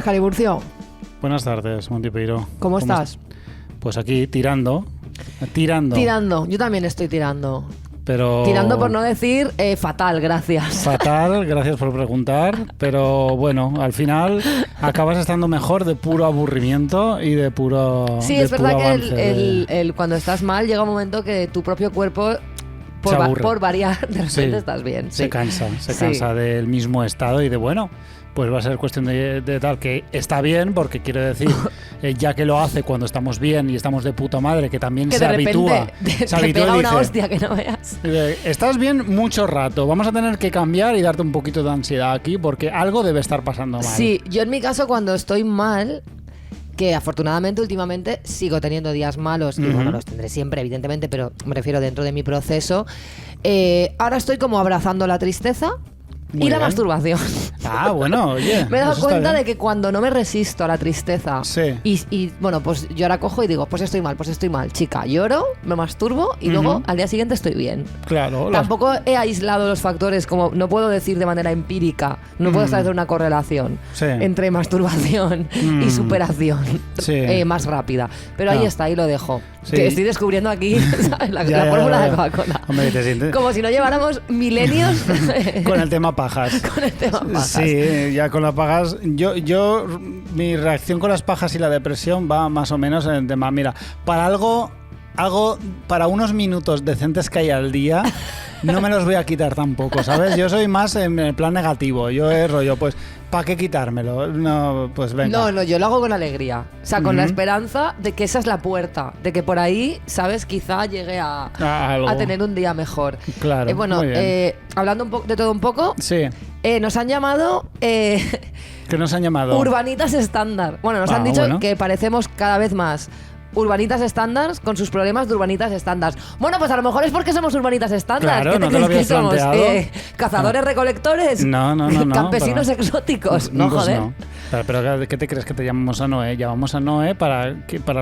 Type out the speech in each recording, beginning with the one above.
Escaliburcio. Buenas tardes, Montipeiro. ¿Cómo estás? Pues aquí, tirando. Tirando. Yo también estoy tirando. Pero... Tirando por no decir fatal, gracias. Fatal, gracias por preguntar. Pero bueno, al final acabas estando mejor de puro aburrimiento y de puro Sí, de es verdad puro que cuando estás mal llega un momento que tu propio cuerpo, por variar, de repente estás bien. Se cansa del mismo estado y de bueno... Pues va a ser cuestión de tal que está bien, porque quiero decir, ya que lo hace cuando estamos bien y estamos de puta madre, que también que se de habitúa. Te se habitúa pega y una dice, hostia que no veas. Estás bien mucho rato, vamos a tener que cambiar y darte un poquito de ansiedad aquí, porque algo debe estar pasando mal. Sí, yo en mi caso cuando estoy mal, que afortunadamente últimamente sigo teniendo días malos, y bueno, los tendré siempre, evidentemente, pero me refiero dentro de mi proceso, ahora estoy como abrazando la tristeza. Muy y la bien. Masturbación. Ah, bueno, oye. Me he dado eso está cuenta bien. de que cuando no me resisto a la tristeza y bueno, pues yo ahora cojo y digo, pues estoy mal, chica, lloro, me masturbo y luego al día siguiente estoy bien. Claro. Tampoco he aislado los factores, como no puedo decir de manera empírica, no puedo establecer una correlación entre masturbación y superación más rápida. Pero ahí está, ahí lo dejo. Sí. Que estoy descubriendo aquí la fórmula de Coca-Cola. Hombre, te sientes... Como si no lleváramos milenios con el tema pajas. Con el tema pajas. Sí, ya con las pajas. Mi reacción con las pajas y la depresión va más o menos en el tema. Mira, para para unos minutos decentes que hay al día, no me los voy a quitar tampoco, ¿sabes? Yo soy más en el plan negativo. Yo es rollo, pues, ¿para qué quitármelo? No, pues venga. No, yo lo hago con alegría. O sea, con la esperanza de que esa es la puerta. De que por ahí, ¿sabes? Quizá llegue a tener un día mejor. Claro. Bueno, hablando de todo un poco. Sí. Nos han llamado... ¿Qué nos han llamado? Urbanitas estándar. Bueno, nos han dicho que parecemos cada vez más urbanitas estándares con sus problemas de urbanitas estándares. Bueno, pues a lo mejor es porque somos urbanitas estándares. Claro, ¿Qué te no te lo crees que habías somos? planteado. ¿Cazadores recolectores? No. ¿Campesinos exóticos? No, pues joder. No. Pero ¿qué te crees que te llamamos a Noé? Llamamos a Noé para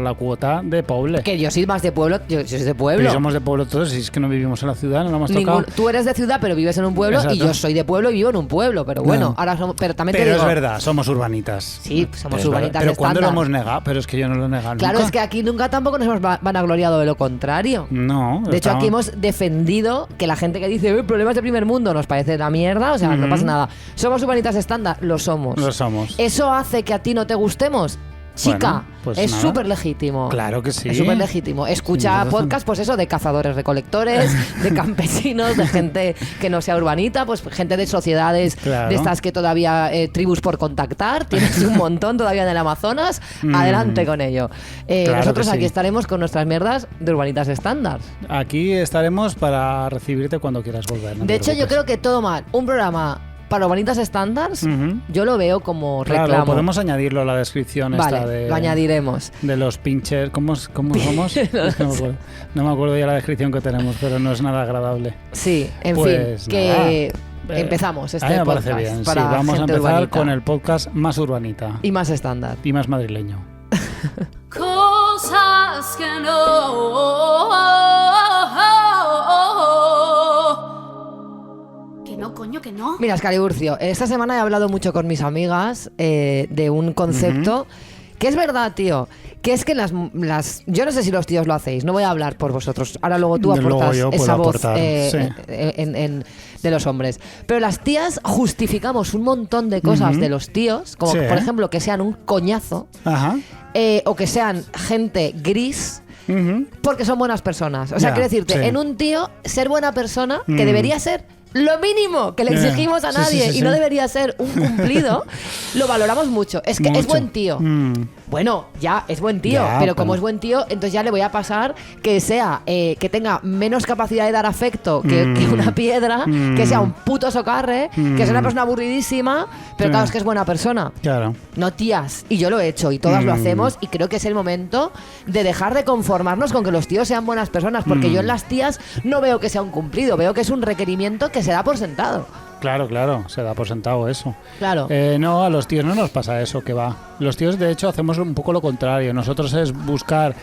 la cuota de poble. Que yo soy más de pueblo. Yo soy de pueblo. Pero somos de pueblo todos, si es que no vivimos en la ciudad, no lo hemos tocado. Tú eres de ciudad, pero vives en un pueblo. Exacto. Y yo soy de pueblo y vivo en un pueblo. Pero bueno, ahora somos... Pero también te digo... es verdad, somos urbanitas. Sí, somos urbanitas. Pero ¿cuándo lo hemos negado? Pero es que yo no lo he negado Claro, nunca. es que aquí nunca tampoco nos hemos vanagloriado de lo contrario. No. De hecho, aquí hemos defendido que la gente que dice problemas de primer mundo nos parece la mierda, o sea, no pasa nada. ¿Somos urbanitas estándar? Lo somos. Lo somos. ¿Eso hace que a ti no te gustemos? Chica, bueno, pues es nada. súper legítimo. Claro que sí. Es súper legítimo. Escucha Sí, podcast, pues eso, de cazadores recolectores, de campesinos, de gente que no sea urbanita, pues gente de sociedades de estas que todavía tribus por contactar. Tienes un montón todavía en el Amazonas. Adelante con ello. Nosotros aquí estaremos con nuestras mierdas de urbanitas estándar. Aquí estaremos para recibirte cuando quieras volver. De hecho, yo creo que todo mal. Un programa para urbanitas estándares, yo lo veo como reclamo. Claro, podemos añadirlo a la descripción lo añadiremos. De los pinchers. ¿Cómo somos? Es que no me acuerdo ya la descripción que tenemos, pero no es nada agradable. Sí, en pues fin, que empezamos este me podcast. parece bien. Para vamos a gente empezar urbanita. con el podcast más urbanita. Y más estándar. Y más madrileño. Cosas que no... Coño, que no. Mira, Escaliburcio, esta semana he hablado mucho con mis amigas de un concepto que es verdad, tío, que es que yo no sé si los tíos lo hacéis, no voy a hablar por vosotros, ahora luego tú aportas esa voz de los hombres, pero las tías justificamos un montón de cosas de los tíos, como por ejemplo que sean un coñazo, o que sean gente gris, porque son buenas personas. O sea, quiero decirte, en un tío, ser buena persona, que debería ser lo mínimo que le exigimos a nadie y no debería ser un cumplido, lo valoramos mucho. Es que es buen tío. Bueno, ya, es buen tío, pero como es buen tío, entonces ya le voy a pasar que sea, que tenga menos capacidad de dar afecto que una piedra, que sea un puto socarre, que sea una persona aburridísima, pero claro, es que es buena persona. Claro. No, tías, y yo lo he hecho y todas lo hacemos, y creo que es el momento de dejar de conformarnos con que los tíos sean buenas personas, porque yo en las tías no veo que sea un cumplido, veo que es un requerimiento que se da por sentado. Claro, se da por sentado eso. Claro. No, a los tíos no nos pasa eso, que va. Los tíos, de hecho, hacemos un poco lo contrario. Nosotros es buscar...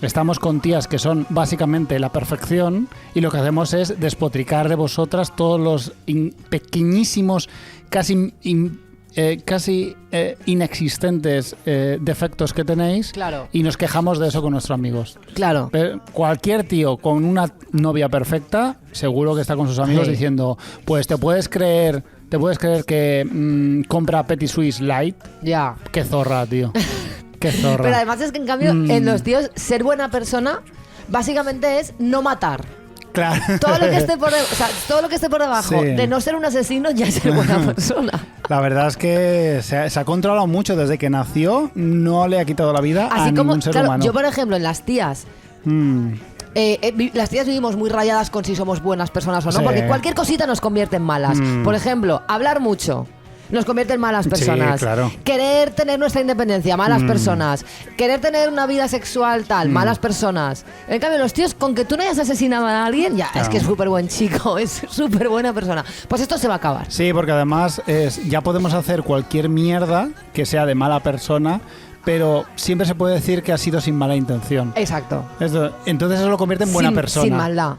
Estamos con tías que son básicamente la perfección y lo que hacemos es despotricar de vosotras todos los pequeñísimos, casi casi inexistentes defectos que tenéis Claro. y nos quejamos de eso con nuestros amigos. Claro. Pero cualquier tío con una novia perfecta, seguro que está con sus amigos Sí. diciendo, pues te puedes creer que compra Petit Suisse Light. Ya. Qué zorra, tío. Qué zorra. Pero además es que en cambio, en los tíos, ser buena persona básicamente es no matar. Claro. Todo lo que esté por, todo lo que esté por debajo Sí. de no ser un asesino ya es ser buena persona. La verdad es que se ha controlado mucho desde que nació, no le ha quitado la vida a Así como, ningún ser claro, humano. yo por ejemplo en las tías, las tías vivimos muy rayadas con si somos buenas personas o no, Sí. porque cualquier cosita nos convierte en malas. Por ejemplo, hablar mucho nos convierte en malas personas. Sí, claro. Querer tener nuestra independencia, malas personas. Querer tener una vida sexual tal, malas personas. En cambio, los tíos, con que tú no hayas asesinado a alguien, ya, Claro. es que es súper buen chico, es súper buena persona. Pues esto se va a acabar. Sí, porque además ya podemos hacer cualquier mierda que sea de mala persona, pero siempre se puede decir que ha sido sin mala intención. Exacto. Entonces eso lo convierte en buena Sin- persona. sin maldad.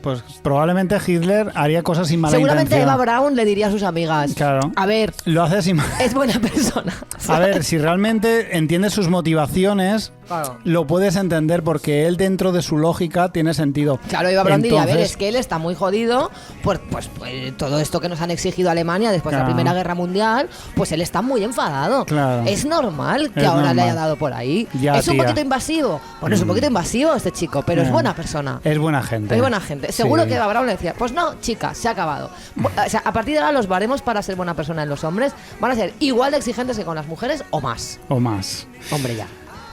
Pues probablemente Hitler haría cosas sin mala Seguramente intención. Eva Braun le diría a sus amigas, Claro. a ver, Lo hace sin es buena persona. A ver, si realmente entiendes sus motivaciones, Claro. lo puedes entender porque él dentro de su lógica tiene sentido. Claro, Eva Braun diría, a ver, Entonces, es que él está muy jodido por todo esto que nos han exigido Alemania después de la Claro. Primera Guerra Mundial, pues él está muy enfadado. Claro. Es normal que Es ahora le normal. haya dado por ahí. Ya, es un tía. poquito invasivo. Bueno, es un poquito invasivo este chico, pero es buena persona. Es buena gente. Es buena gente. Seguro Sí. que Eva Braun le decía, pues no, chica, se ha acabado. O sea, a partir de ahora los baremos para ser buena persona en los hombres van a ser igual de exigentes que con las mujeres o más. O más. Hombre, ya.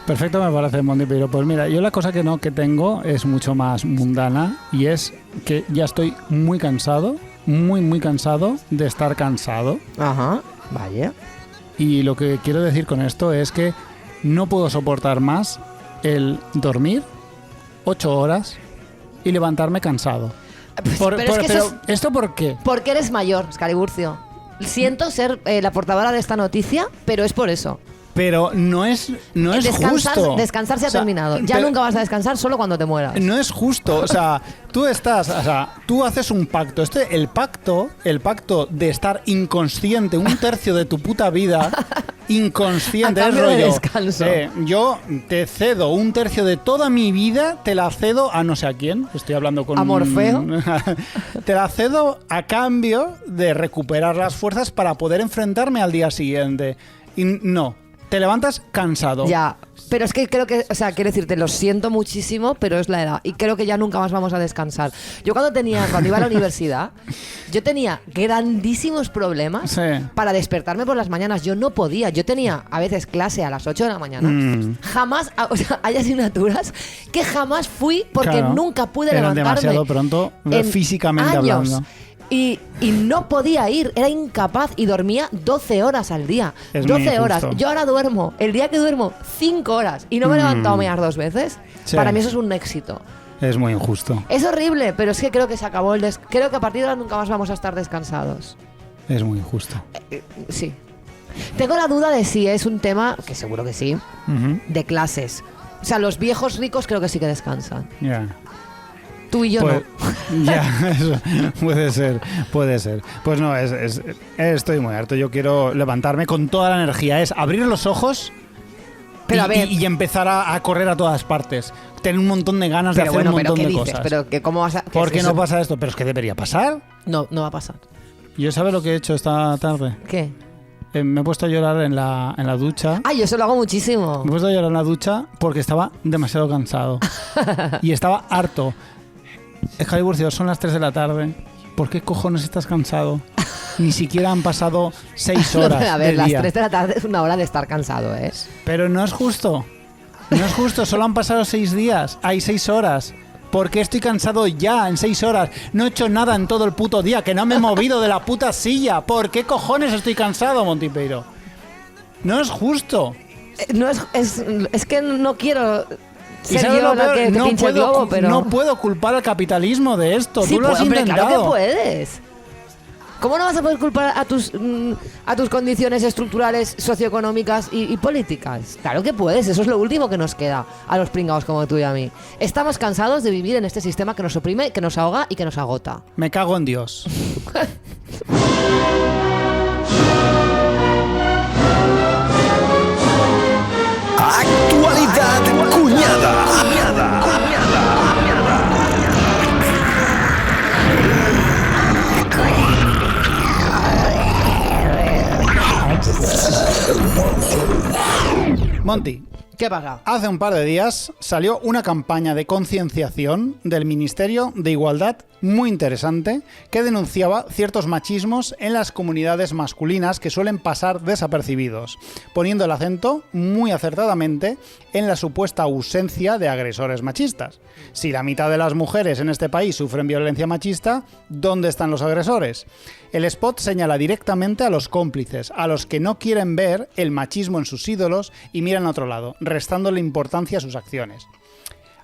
Perfecto, me parece, Monty, pero pues mira, yo la cosa que tengo es mucho más mundana y es que ya estoy muy cansado, muy cansado de estar cansado. Ajá, vaya. Y lo que quiero decir con esto es que no puedo soportar más el dormir 8 horas y levantarme cansado. Pero es que eso es ¿esto por qué? porque eres mayor, Scaliburcio. Siento ser la portadora de esta noticia, pero es por eso. Pero no es justo. Descansar se ha O sea, terminado. Ya pero nunca vas a descansar, solo cuando te mueras. No es justo. O sea, tú haces un pacto. El pacto de estar inconsciente un tercio de tu puta vida, inconsciente, A es cambio de rollo. descanso. Yo te cedo un tercio de toda mi vida, te la cedo a no sé a quién. Estoy hablando con ¿A Morfeo? Te la cedo a cambio de recuperar las fuerzas para poder enfrentarme al día siguiente. Y no. Te levantas cansado. Ya, pero es que creo que, o sea, quiero decirte, lo siento muchísimo, pero es la edad. Y creo que ya nunca más vamos a descansar. Yo cuando iba a la universidad, yo tenía grandísimos problemas Sí. para despertarme por las mañanas. Yo no podía. Yo tenía a veces clase a las 8 de la mañana. Jamás, o sea, hay asignaturas que jamás fui porque Claro. nunca pude Eran levantarme. demasiado pronto, en físicamente años. hablando. Y no podía ir, era incapaz y dormía 12 horas al día. Es muy 12 horas. injusto. Yo ahora duermo, el día que duermo, 5 horas y no me he levantado a mear 2 veces. Sí. Para mí eso es un éxito. Es muy injusto. Es horrible, pero es que creo que se acabó creo que a partir de ahora nunca más vamos a estar descansados. Es muy injusto. Sí. Tengo la duda de si es un tema, que seguro que sí, Ujú. de clases. O sea, los viejos ricos creo que sí que descansan. Ya. Tú y yo Pues, no. ya, eso puede ser. Pues no, estoy muy harto. Yo quiero levantarme con toda la energía. Es abrir los ojos Pero a ver. y empezar a correr a todas partes. Tener un montón de ganas de Pero hacer bueno, un pero montón ¿qué de dices? cosas. Pero que ¿cómo vas a...? ¿Por qué eso? no pasa esto? Pero es que debería pasar. No, no va a pasar. Yo, ¿sabes lo que he hecho esta tarde? ¿Qué? Me he puesto a llorar en la ducha. Ah, yo eso lo hago muchísimo. Me he puesto a llorar en la ducha porque estaba demasiado cansado. Y estaba harto. Excalibur, son las 3 de la tarde. ¿Por qué cojones estás cansado? Ni siquiera han pasado 6 horas A ver, del las día. 3 de la tarde es una hora de estar cansado, ¿eh? Pero no es justo. No es justo. Solo han pasado 6 días. Hay 6 horas. ¿Por qué estoy cansado ya en 6 horas? No he hecho nada en todo el puto día. Que no me he movido de la puta silla. ¿Por qué cojones estoy cansado, Montipeiro? No es justo. No es que no quiero ¿Y ser sabes yo lo la peor? que te pinche el globo, pero... no puedo culpar al capitalismo de esto. Sí, Tú lo has hombre, intentado. claro que puedes. ¿Cómo no vas a poder culpar a tus condiciones estructurales, socioeconómicas y políticas? Claro que puedes, eso es lo último que nos queda a los pringados como tú y a mí. Estamos cansados de vivir en este sistema que nos oprime, que nos ahoga y que nos agota. Me cago en Dios. Monty, ¿Qué pasa? hace un par de días salió una campaña de concienciación del Ministerio de Igualdad muy interesante que denunciaba ciertos machismos en las comunidades masculinas que suelen pasar desapercibidos, poniendo el acento muy acertadamente en la supuesta ausencia de agresores machistas. Si la mitad de las mujeres en este país sufren violencia machista, ¿dónde están los agresores? El spot señala directamente a los cómplices, a los que no quieren ver el machismo en sus ídolos y miran a otro lado, restándole importancia a sus acciones.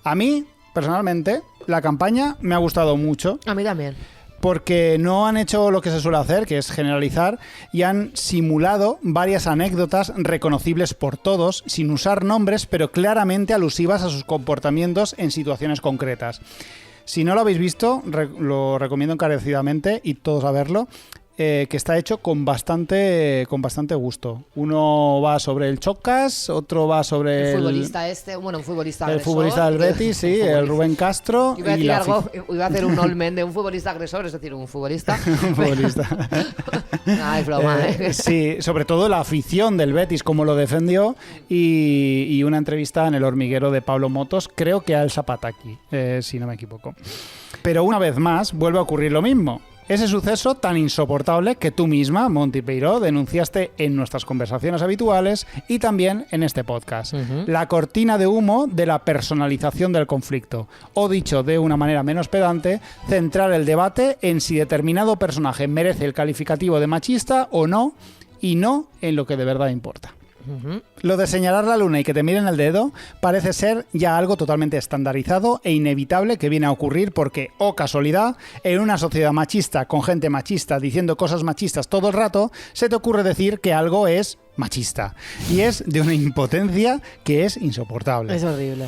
A mí, personalmente, la campaña me ha gustado mucho. A mí también. Porque no han hecho lo que se suele hacer, que es generalizar, y han simulado varias anécdotas reconocibles por todos, sin usar nombres, pero claramente alusivas a sus comportamientos en situaciones concretas. Si no lo habéis visto, lo recomiendo encarecidamente y todos a verlo. Que está hecho con bastante gusto. Uno va sobre el Chocas, otro va sobre un futbolista un futbolista agresor. El futbolista del Betis, sí, el Rubén Castro. Iba a hacer un olmen de un futbolista agresor, es decir, un futbolista. Un futbolista. No, es broma, Sí, sobre todo la afición del Betis, cómo lo defendió, y una entrevista en El Hormiguero de Pablo Motos, creo que al Zapataki, si no me equivoco. Pero una vez más vuelve a ocurrir lo mismo. Ese suceso tan insoportable que tú misma, Monty Peiró, denunciaste en nuestras conversaciones habituales y también en este podcast. La cortina de humo de la personalización del conflicto. O dicho de una manera menos pedante, centrar el debate en si determinado personaje merece el calificativo de machista o no, y no en lo que de verdad importa. Lo de señalar la luna y que te miren el dedo parece ser ya algo totalmente estandarizado e inevitable que viene a ocurrir porque, oh casualidad, en una sociedad machista con gente machista diciendo cosas machistas todo el rato, se te ocurre decir que algo es machista. Y es de una impotencia que es insoportable. Es horrible.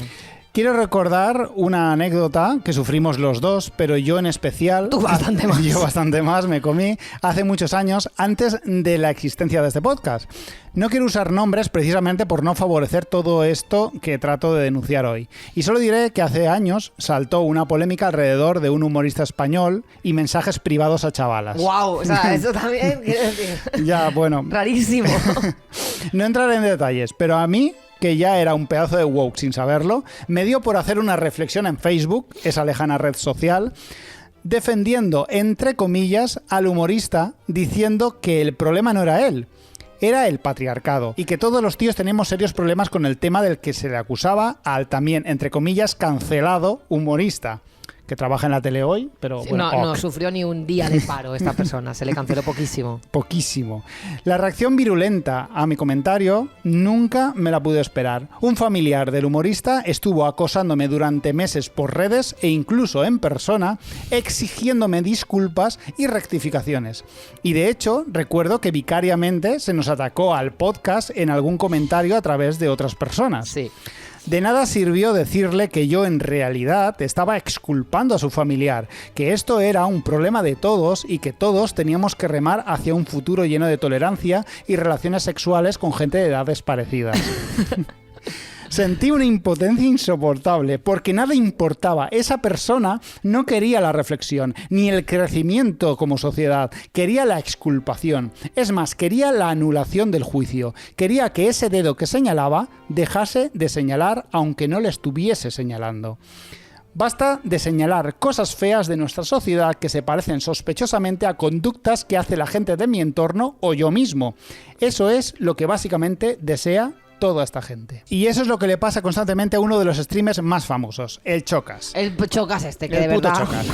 Quiero recordar una anécdota que sufrimos los dos, pero yo en especial... Tú bastante más. Yo bastante más, me comí hace muchos años, antes de la existencia de este podcast. No quiero usar nombres precisamente por no favorecer todo esto que trato de denunciar hoy. Y solo diré que hace años saltó una polémica alrededor de un humorista español y mensajes privados a chavalas. ¡Wow! O sea, eso también quiero decir. Ya, bueno. Rarísimo. No entraré en detalles, pero a mí, que ya era un pedazo de woke sin saberlo, me dio por hacer una reflexión en Facebook, esa lejana red social, defendiendo, entre comillas, al humorista, diciendo que el problema no era él, era el patriarcado, y que todos los tíos tenemos serios problemas con el tema del que se le acusaba al también, entre comillas, cancelado humorista, que trabaja en la tele hoy, pero bueno, no sufrió ni un día de paro esta persona, se le canceló poquísimo. Poquísimo. La reacción virulenta a mi comentario nunca me la pude esperar. Un familiar del humorista estuvo acosándome durante meses por redes e incluso en persona, exigiéndome disculpas y rectificaciones. Y de hecho, recuerdo que vicariamente se nos atacó al podcast en algún comentario a través de otras personas. Sí. De nada sirvió decirle que yo en realidad estaba exculpando a su familiar, que esto era un problema de todos y que todos teníamos que remar hacia un futuro lleno de tolerancia y relaciones sexuales con gente de edades parecidas. Sentí una impotencia insoportable, porque nada importaba. Esa persona no quería la reflexión, ni el crecimiento como sociedad. Quería la exculpación. Es más, quería la anulación del juicio. Quería que ese dedo que señalaba dejase de señalar, aunque no le estuviese señalando. Basta de señalar cosas feas de nuestra sociedad que se parecen sospechosamente a conductas que hace la gente de mi entorno o yo mismo. Eso es lo que básicamente desea toda esta gente. Y eso es lo que le pasa constantemente a uno de los streamers más famosos, el Chocas. El Chocas que el de puto verdad... Chocas.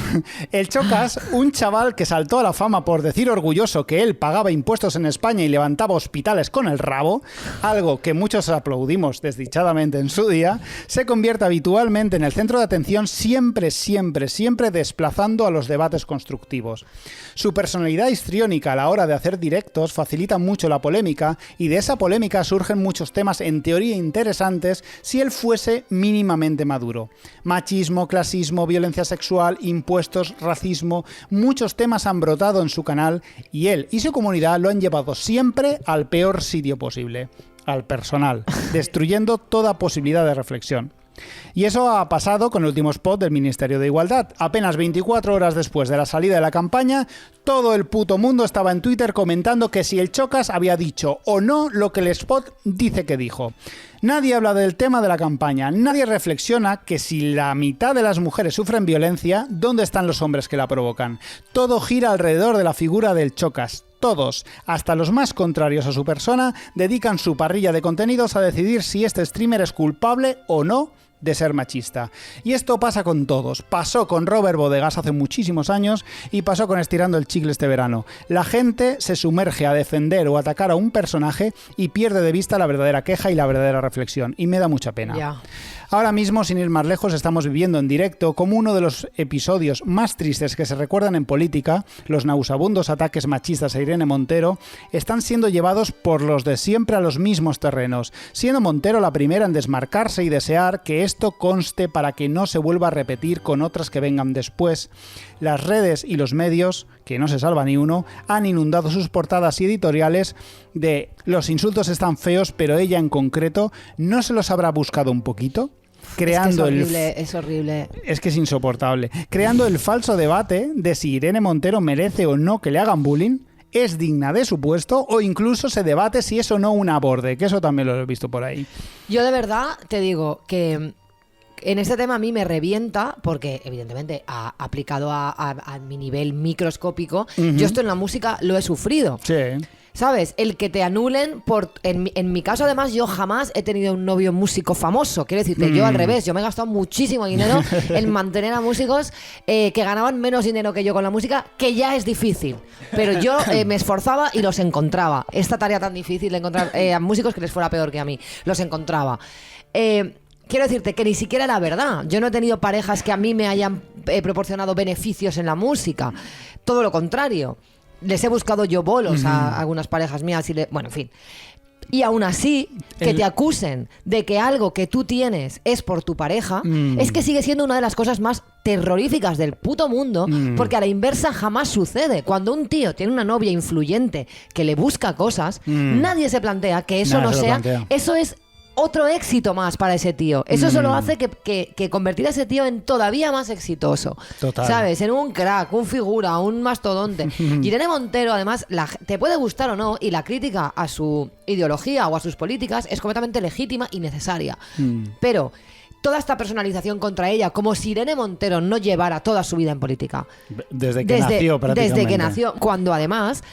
El Chocas, un chaval que saltó a la fama por decir orgulloso que él pagaba impuestos en España y levantaba hospitales con el rabo, algo que muchos aplaudimos desdichadamente en su día, se convierte habitualmente en el centro de atención siempre desplazando a los debates constructivos. Su personalidad histriónica a la hora de hacer directos facilita mucho la polémica y de esa polémica surgen muchos temas en teoría interesantes si él fuese mínimamente maduro. Machismo, clasismo, violencia sexual, impuestos, racismo, muchos temas han brotado en su canal y él y su comunidad lo han llevado siempre al peor sitio posible, al personal, destruyendo toda posibilidad de reflexión. Y eso ha pasado con el último spot del Ministerio de Igualdad. Apenas 24 horas después de la salida de la campaña, todo el puto mundo estaba en Twitter comentando que si el Chocas había dicho o no lo que el spot dice que dijo. Nadie habla del tema de la campaña, nadie reflexiona que si la mitad de las mujeres sufren violencia, ¿dónde están los hombres que la provocan? Todo gira alrededor de la figura del Chocas. Todos, hasta los más contrarios a su persona, dedican su parrilla de contenidos a decidir si este streamer es culpable o no de ser machista. Y esto pasa con todos. Pasó con Robert Bodegas hace muchísimos años y pasó con Estirando el Chicle este verano. La gente se sumerge a defender o atacar a un personaje y pierde de vista la verdadera queja y la verdadera reflexión. Y me da mucha pena. Ya. Ahora mismo, sin ir más lejos, estamos viviendo en directo como uno de los episodios más tristes que se recuerdan en política, los nauseabundos ataques machistas a Irene Montero, están siendo llevados por los de siempre a los mismos terrenos, siendo Montero la primera en desmarcarse y desear que esto conste para que no se vuelva a repetir con otras que vengan después. Las redes y los medios, que no se salva ni uno, han inundado sus portadas y editoriales de "los insultos están feos, pero ella en concreto no se los habrá buscado un poquito", creando es horrible. Es que es insoportable. Creando el falso debate de si Irene Montero merece o no que le hagan bullying, es digna de su puesto, o incluso se debate si es o no un aborde, que eso también lo he visto por ahí. Yo de verdad te digo que en este tema a mí me revienta porque evidentemente ha aplicado a mi nivel microscópico. Yo esto en la música lo he sufrido. Sí. ¿Sabes? El que te anulen en mi caso, además, yo jamás he tenido un novio músico famoso. Quiero decirte, yo al revés, yo me he gastado muchísimo dinero en mantener a músicos que ganaban menos dinero que yo con la música, que ya es difícil. Pero yo me esforzaba y los encontraba. Esta tarea tan difícil de encontrar a músicos que les fuera peor que a mí. Los encontraba. Quiero decirte que ni siquiera era verdad. Yo no he tenido parejas que a mí me hayan proporcionado beneficios en la música. Todo lo contrario. Les he buscado yo bolos a algunas parejas mías bueno, en fin. Y aún así, que te acusen de que algo que tú tienes es por tu pareja, es que sigue siendo una de las cosas más terroríficas del puto mundo, porque a la inversa jamás sucede. Cuando un tío tiene una novia influyente que le busca cosas, nadie se plantea que eso no sea... Eso es otro éxito más para ese tío. Eso solo hace que convertir a ese tío en todavía más exitoso. Total. ¿Sabes? En un crack, un figura, un mastodonte. Irene Montero, además, te puede gustar o no, y la crítica a su ideología o a sus políticas es completamente legítima y necesaria. Pero toda esta personalización contra ella, como si Irene Montero no llevara toda su vida en política. Desde que nació, prácticamente. Desde que nació, cuando además...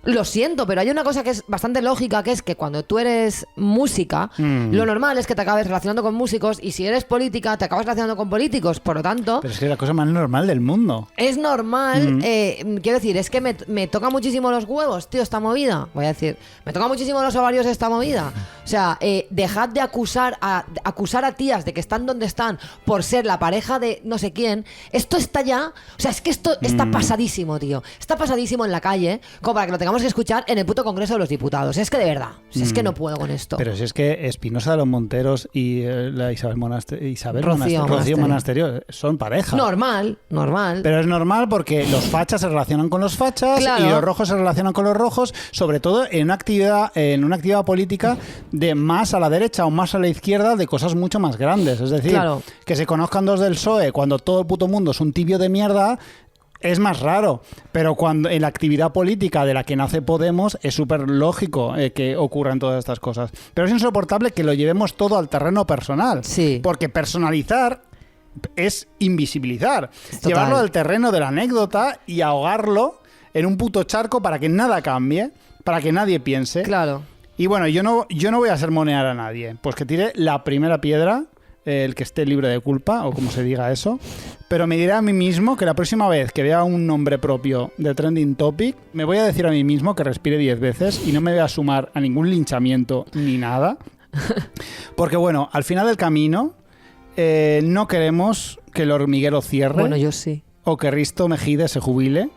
Lo siento, pero hay una cosa que es bastante lógica, que es que cuando tú eres música, lo normal es que te acabes relacionando con músicos, y si eres política, te acabas relacionando con políticos, por lo tanto... Pero es que es la cosa más normal del mundo. Es normal, quiero decir, es que me toca muchísimo los huevos, tío, esta movida. Voy a decir, me toca muchísimo los ovarios esta movida. O sea, dejad de acusar a tías de que están donde están por ser la pareja de no sé quién. Esto está ya... O sea, es que esto está pasadísimo, tío. Está pasadísimo en la calle, como para que lo tengamos que escuchar en el puto Congreso de los Diputados. Es que de verdad, es que no puedo con esto. Pero si es que Espinosa de los Monteros y la Rocío Monasterio son pareja. Normal. Pero es normal porque los fachas se relacionan con los fachas, claro, y los rojos se relacionan con los rojos, sobre todo en una actividad política de más a la derecha o más a la izquierda, de cosas mucho más grandes. Es decir, claro, que se conozcan dos del PSOE cuando todo el puto mundo es un tibio de mierda, es más raro, pero cuando en la actividad política de la que nace Podemos es súper lógico que ocurran todas estas cosas. Pero es insoportable que lo llevemos todo al terreno personal. Sí. Porque personalizar es invisibilizar. Total. Llevarlo al terreno de la anécdota y ahogarlo en un puto charco para que nada cambie, para que nadie piense. Claro. Y bueno, yo no voy a sermonear a nadie. Pues que tire la primera piedra, el que esté libre de culpa, o como se diga eso, pero me diré a mí mismo que la próxima vez que vea un nombre propio de Trending Topic, me voy a decir a mí mismo que respire 10 veces y no me voy a sumar a ningún linchamiento ni nada, porque bueno, al final del camino no queremos que el hormiguero cierre. Bueno, yo sí. O que Risto Mejide se jubile.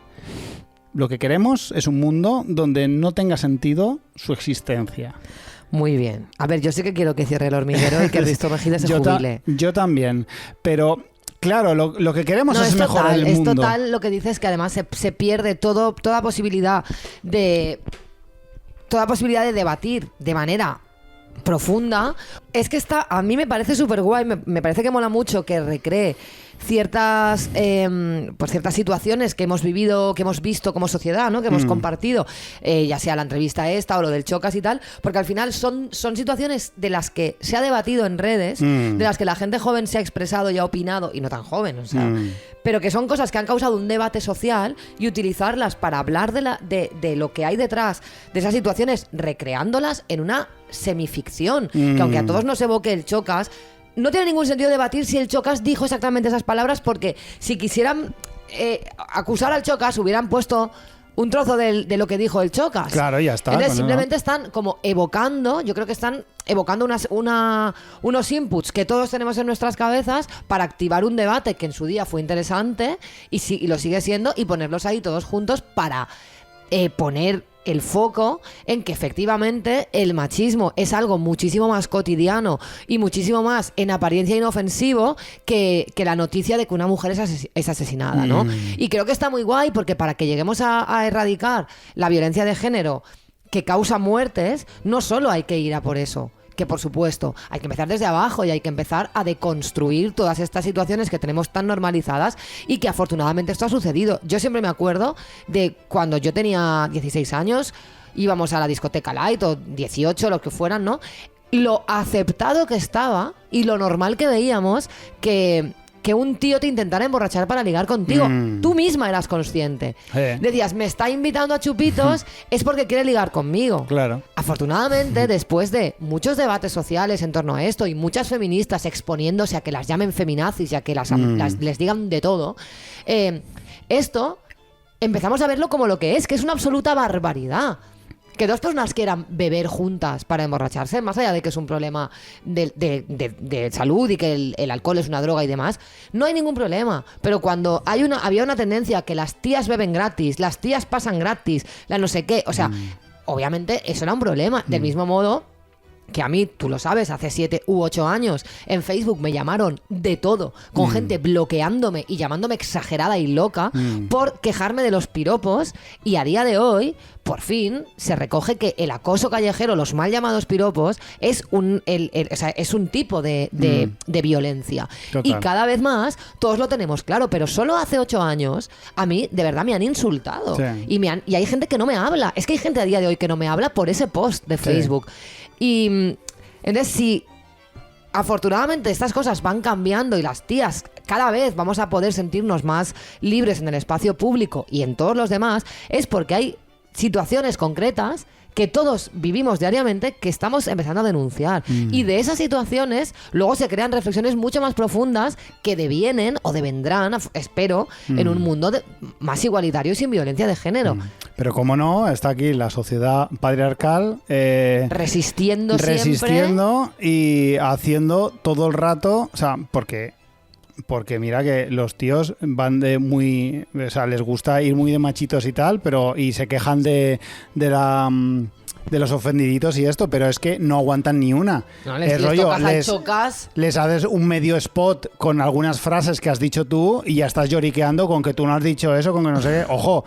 Lo que queremos es un mundo donde no tenga sentido su existencia. Muy bien. A ver, yo sí que quiero que cierre el hormiguero y que Risto Mejide se jubile. Yo también, pero claro, lo que queremos es mejorar el mundo. Es total lo que dices, que además se pierde toda posibilidad de debatir de manera profunda. Es que a mí me parece súper guay, me parece que mola mucho que recree ciertas situaciones que hemos vivido, que hemos visto como sociedad, ¿no? Que hemos compartido, ya sea la entrevista esta o lo del Chocas y tal, porque al final son situaciones de las que se ha debatido en redes, de las que la gente joven se ha expresado y ha opinado, y no tan joven, o sea, pero que son cosas que han causado un debate social, y utilizarlas para hablar de lo que hay detrás de esas situaciones, recreándolas en una semificción, que aunque a todos nos evoque el Chocas, no tiene ningún sentido debatir si el Chocas dijo exactamente esas palabras, porque si quisieran acusar al Chocas hubieran puesto un trozo de lo que dijo el Chocas. Claro, ya está. Entonces simplemente están como evocando, yo creo que están evocando unos inputs que todos tenemos en nuestras cabezas para activar un debate que en su día fue interesante y lo sigue siendo, y ponerlos ahí todos juntos para poner el foco en que efectivamente el machismo es algo muchísimo más cotidiano y muchísimo más en apariencia inofensivo que la noticia de que una mujer es asesinada, ¿no? Y creo que está muy guay, porque para que lleguemos a erradicar la violencia de género que causa muertes, no solo hay que ir a por eso, que por supuesto hay que empezar desde abajo y hay que empezar a deconstruir todas estas situaciones que tenemos tan normalizadas, y que afortunadamente esto ha sucedido. Yo siempre me acuerdo de cuando yo tenía 16 años, íbamos a la discoteca Light, o 18, los que fueran, ¿no? Lo aceptado que estaba y lo normal que veíamos que un tío te intentara emborrachar para ligar contigo. Tú misma eras consciente. Decías, me está invitando a chupitos, es porque quiere ligar conmigo. Claro. Afortunadamente, después de muchos debates sociales en torno a esto, y muchas feministas exponiéndose a que las llamen feminazis y a que les digan de todo, esto empezamos a verlo como lo que es una absoluta barbaridad. Que dos personas quieran beber juntas para emborracharse, más allá de que es un problema de salud y que el alcohol es una droga y demás, no hay ningún problema. Pero cuando había una tendencia que las tías beben gratis, las tías pasan gratis, la no sé qué, o sea, obviamente eso era un problema. Del mismo modo que a mí, tú lo sabes, hace 7 u 8 años en Facebook me llamaron de todo, con gente bloqueándome y llamándome exagerada y loca por quejarme de los piropos, y a día de hoy, por fin, se recoge que el acoso callejero, los mal llamados piropos, es un tipo de violencia. Total. Y cada vez más todos lo tenemos claro, pero solo hace 8 años a mí de verdad me han insultado. Sí. Y hay gente que no me habla. Es que hay gente a día de hoy que no me habla por ese post de Facebook. Y entonces, si afortunadamente estas cosas van cambiando y las tías cada vez vamos a poder sentirnos más libres en el espacio público y en todos los demás, es porque hay situaciones concretas que todos vivimos diariamente que estamos empezando a denunciar. Y de esas situaciones luego se crean reflexiones mucho más profundas que devienen o devendrán, espero, en un mundo más igualitario y sin violencia de género. Pero cómo no, está aquí la sociedad patriarcal resistiendo y haciendo todo el rato, o sea, porque mira que los tíos van de muy... O sea, les gusta ir muy de machitos y tal, y se quejan de los ofendiditos y esto, pero es que no aguantan ni una. No, les haces un medio spot con algunas frases que has dicho tú y ya estás lloriqueando con que tú no has dicho eso, con que no sé qué. Ojo,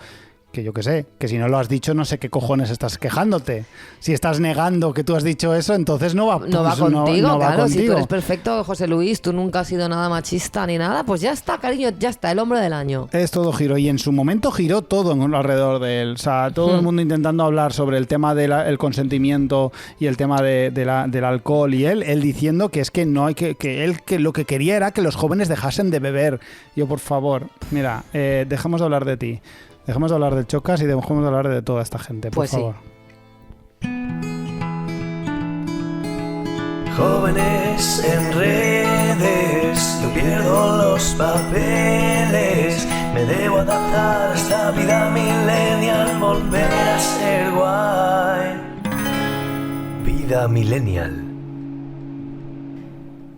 que yo qué sé, que si no lo has dicho no sé qué cojones estás quejándote. Si estás negando que tú has dicho eso, entonces no va contigo. No va contigo. Si tú eres contigo. Perfecto, José Luis, tú nunca has sido nada machista ni nada, pues ya está, cariño, ya está, el hombre del año. Es todo giro, y en su momento giró todo alrededor de él. O sea, todo el mundo intentando hablar sobre el tema del consentimiento y el tema del alcohol, y él diciendo que es que no hay que lo que quería era que los jóvenes dejasen de beber. Yo, por favor, mira, dejemos de hablar de ti. Dejemos de hablar del Chocas y dejemos de hablar de toda esta gente, por favor. Jóvenes en redes, yo pierdo los papeles. Me debo adaptar a esta vida millennial, volver a ser guay. Vida millennial.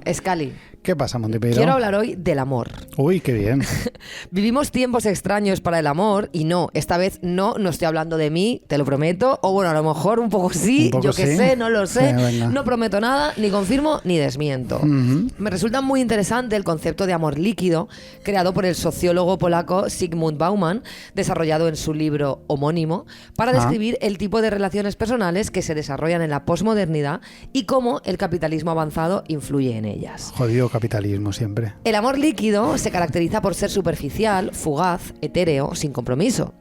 Escali. ¿Qué pasa, Montepeiro? Quiero hablar hoy del amor. Uy, qué bien. Vivimos tiempos extraños para el amor y no, esta vez no estoy hablando de mí, te lo prometo. O bueno, a lo mejor un poco sí, yo qué sí. sé, no lo sé. Sí, no prometo nada, ni confirmo ni desmiento. Me resulta muy interesante el concepto de amor líquido creado por el sociólogo polaco Zygmunt Bauman, desarrollado en su libro homónimo, para describir el tipo de relaciones personales que se desarrollan en la posmodernidad y cómo el capitalismo avanzado influye en ellas. Jodido capitalismo siempre. El amor líquido se caracteriza por ser superficial, fugaz, etéreo, sin compromiso.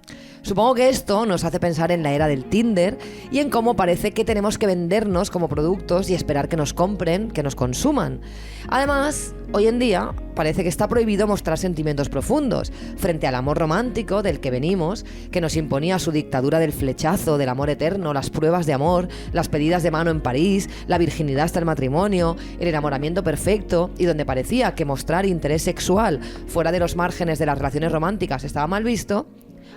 Supongo que esto nos hace pensar en la era del Tinder y en cómo parece que tenemos que vendernos como productos y esperar que nos compren, que nos consuman. Además, hoy en día parece que está prohibido mostrar sentimientos profundos frente al amor romántico del que venimos, que nos imponía su dictadura del flechazo, del amor eterno, las pruebas de amor, las pedidas de mano en París, la virginidad hasta el matrimonio, el enamoramiento perfecto, y donde parecía que mostrar interés sexual fuera de los márgenes de las relaciones románticas estaba mal visto.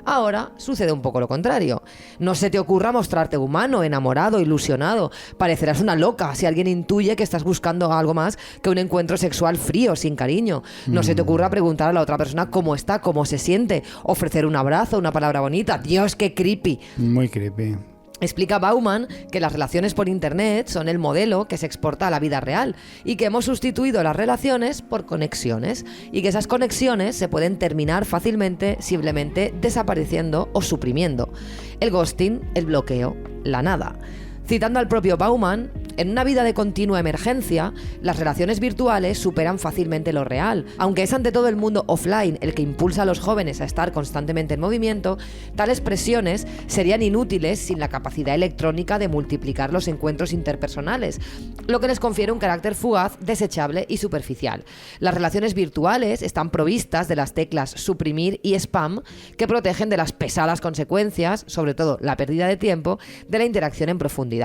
Ahora sucede un poco lo contrario. No se te ocurra mostrarte humano, enamorado, ilusionado. Parecerás una loca si alguien intuye que estás buscando algo más que un encuentro sexual frío, sin cariño. No se te ocurra preguntar a la otra persona cómo está, cómo se siente, ofrecer un abrazo, una palabra bonita. Dios, qué creepy. Muy creepy. Explica Bauman que las relaciones por internet son el modelo que se exporta a la vida real y que hemos sustituido las relaciones por conexiones y que esas conexiones se pueden terminar fácilmente simplemente desapareciendo o suprimiendo. El ghosting, el bloqueo, la nada. Citando al propio Bauman, en una vida de continua emergencia, las relaciones virtuales superan fácilmente lo real. Aunque es ante todo el mundo offline el que impulsa a los jóvenes a estar constantemente en movimiento, tales presiones serían inútiles sin la capacidad electrónica de multiplicar los encuentros interpersonales, lo que les confiere un carácter fugaz, desechable y superficial. Las relaciones virtuales están provistas de las teclas suprimir y spam que protegen de las pesadas consecuencias, sobre todo la pérdida de tiempo, de la interacción en profundidad.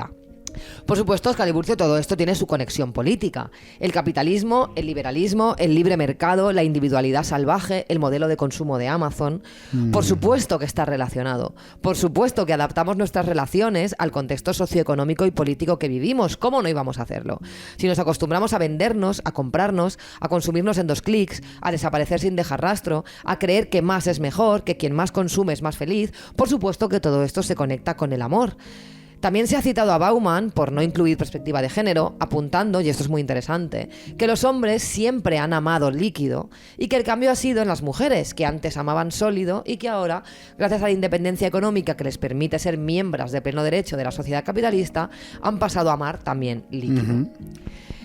Por supuesto, Óscar Tiburcio, todo esto tiene su conexión política. El capitalismo, el liberalismo, el libre mercado, la individualidad salvaje, el modelo de consumo de Amazon. Por supuesto que está relacionado. Por supuesto que adaptamos nuestras relaciones al contexto socioeconómico y político que vivimos. ¿Cómo no íbamos a hacerlo? Si nos acostumbramos a vendernos, a comprarnos, a consumirnos en 2 clics, a desaparecer sin dejar rastro, a creer que más es mejor, que quien más consume es más feliz, por supuesto que todo esto se conecta con el amor. También se ha citado a Bauman, por no incluir perspectiva de género, apuntando, y esto es muy interesante, que los hombres siempre han amado líquido y que el cambio ha sido en las mujeres, que antes amaban sólido y que ahora, gracias a la independencia económica que les permite ser miembros de pleno derecho de la sociedad capitalista, han pasado a amar también líquido.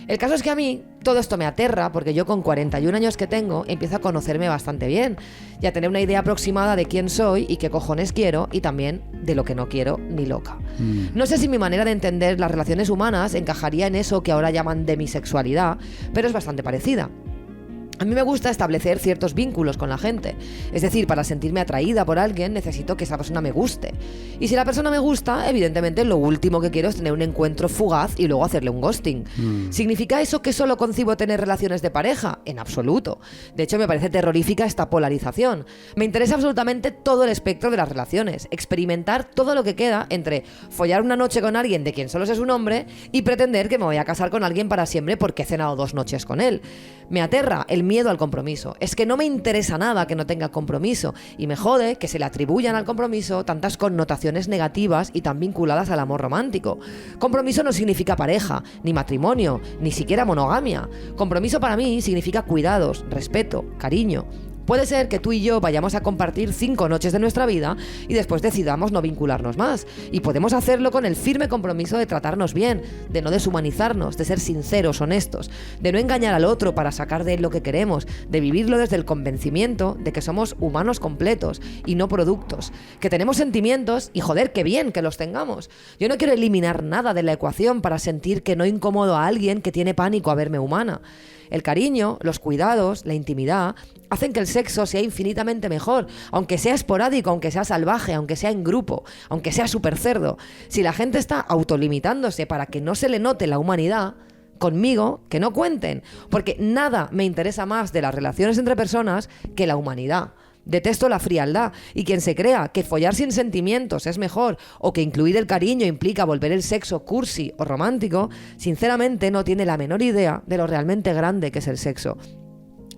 El caso es que a mí todo esto me aterra porque yo con 41 años que tengo empiezo a conocerme bastante bien y a tener una idea aproximada de quién soy y qué cojones quiero y también de lo que no quiero ni loca. No sé si mi manera de entender las relaciones humanas encajaría en eso que ahora llaman demisexualidad, pero es bastante parecida. A mí me gusta establecer ciertos vínculos con la gente. Es decir, para sentirme atraída por alguien necesito que esa persona me guste. Y si la persona me gusta, evidentemente lo último que quiero es tener un encuentro fugaz y luego hacerle un ghosting. ¿Significa eso que solo concibo tener relaciones de pareja? En absoluto. De hecho, me parece terrorífica esta polarización. Me interesa absolutamente todo el espectro de las relaciones. Experimentar todo lo que queda entre follar una noche con alguien de quien solo sé su nombre y pretender que me voy a casar con alguien para siempre porque he cenado 2 noches con él. Me aterra el miedo al compromiso. Es que no me interesa nada que no tenga compromiso y me jode que se le atribuyan al compromiso tantas connotaciones negativas y tan vinculadas al amor romántico. Compromiso no significa pareja, ni matrimonio, ni siquiera monogamia. Compromiso para mí significa cuidados, respeto, cariño. Puede ser que tú y yo vayamos a compartir 5 noches de nuestra vida y después decidamos no vincularnos más. Y podemos hacerlo con el firme compromiso de tratarnos bien, de no deshumanizarnos, de ser sinceros, honestos, de no engañar al otro para sacar de él lo que queremos, de vivirlo desde el convencimiento de que somos humanos completos y no productos, que tenemos sentimientos y joder, qué bien que los tengamos. Yo no quiero eliminar nada de la ecuación para sentir que no incomodo a alguien que tiene pánico a verme humana. El cariño, los cuidados, la intimidad hacen que el sexo sea infinitamente mejor, aunque sea esporádico, aunque sea salvaje, aunque sea en grupo, aunque sea súper cerdo. Si la gente está autolimitándose para que no se le note la humanidad, conmigo, que no cuenten, porque nada me interesa más de las relaciones entre personas que la humanidad. Detesto la frialdad, y quien se crea que follar sin sentimientos es mejor o que incluir el cariño implica volver el sexo cursi o romántico, sinceramente no tiene la menor idea de lo realmente grande que es el sexo.